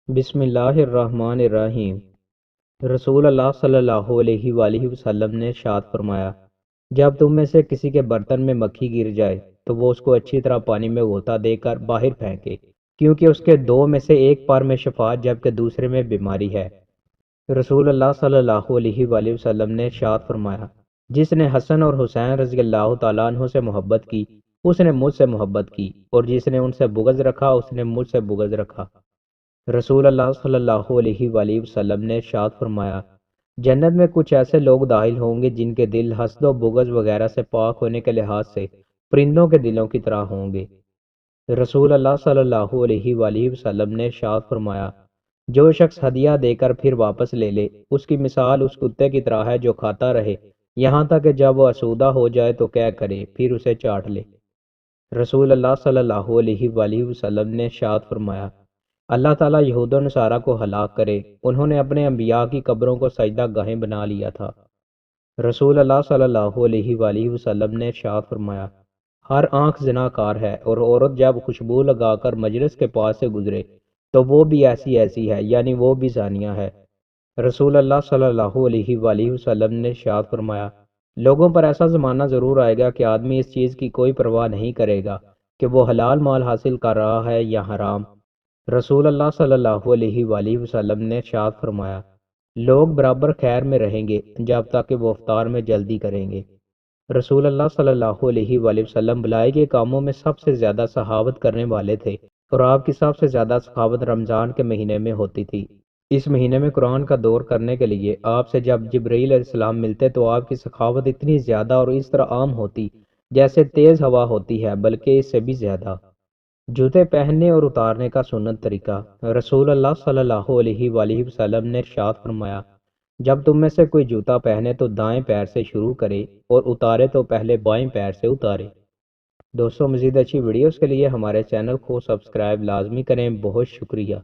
بسم اللہ الرحمن الرحیم۔ رسول اللہ صلی اللہ علیہ وآلہ وسلم نے ارشاد فرمایا، جب تم میں سے کسی کے برتن میں مکھی گر جائے تو وہ اس کو اچھی طرح پانی میں غوطہ دے کر باہر پھینکے، کیونکہ اس کے دو میں سے ایک پار میں شفا جبکہ دوسرے میں بیماری ہے۔ رسول اللہ صلی اللہ علیہ وآلہ وسلم نے ارشاد فرمایا، جس نے حسن اور حسین رضی اللہ تعالیٰ عنہ سے محبت کی اس نے مجھ سے محبت کی، اور جس نے ان سے بغض رکھا اس نے مجھ سے بغض رکھا۔ رسول اللہ صلی اللہ علیہ وآلہ وسلم نے ارشاد فرمایا، جنت میں کچھ ایسے لوگ داخل ہوں گے جن کے دل حسد و بغض وغیرہ سے پاک ہونے کے لحاظ سے پرندوں کے دلوں کی طرح ہوں گے۔ رسول اللہ صلی اللہ علیہ وآلہ وسلم نے ارشاد فرمایا، جو شخص ہدیہ دے کر پھر واپس لے لے اس کی مثال اس کتے کی طرح ہے جو کھاتا رہے یہاں تک کہ جب وہ آسودہ ہو جائے تو کیا کرے پھر اسے چاٹ لے۔ رسول اللہ صلی اللہ علیہ وآلہ وسلم نے ارشاد فرمایا، اللہ تعالیٰ یہود و نصارہ کو ہلاک کرے، انہوں نے اپنے انبیاء کی قبروں کو سجدہ گاہیں بنا لیا تھا۔ رسول اللہ صلی اللہ علیہ وآلہ وسلم نے ارشاد فرمایا، ہر آنکھ زناکار ہے، اور عورت جب خوشبو لگا کر مجلس کے پاس سے گزرے تو وہ بھی ایسی ہے، یعنی وہ بھی زانیہ ہے۔ رسول اللہ صلی اللہ علیہ وآلہ وسلم نے ارشاد فرمایا، لوگوں پر ایسا زمانہ ضرور آئے گا کہ آدمی اس چیز کی کوئی پرواہ نہیں کرے گا کہ وہ حلال مال حاصل کر رہا ہے یا حرام۔ رسول اللہ صلی اللہ علیہ وآلہ وسلم نے ارشاد فرمایا، لوگ برابر خیر میں رہیں گے جب تک کہ وہ افطار میں جلدی کریں گے۔ رسول اللہ صلی اللہ علیہ وآلہ وسلم بھلائی کے کاموں میں سب سے زیادہ سخاوت کرنے والے تھے، اور آپ کی سب سے زیادہ سخاوت رمضان کے مہینے میں ہوتی تھی۔ اس مہینے میں قرآن کا دور کرنے کے لیے آپ سے جب جبرائیل علیہ السلام ملتے تو آپ کی سخاوت اتنی زیادہ اور اس طرح عام ہوتی جیسے تیز ہوا ہوتی ہے، بلکہ اس سے بھی زیادہ۔ جوتے پہننے اور اتارنے کا سنت طریقہ۔ رسول اللہ صلی اللہ علیہ وآلہ وسلم نے ارشاد فرمایا، جب تم میں سے کوئی جوتا پہنے تو دائیں پیر سے شروع کرے اور اتارے تو پہلے بائیں پیر سے اتارے۔ دوستوں، مزید اچھی ویڈیوز کے لیے ہمارے چینل کو سبسکرائب لازمی کریں۔ بہت شکریہ۔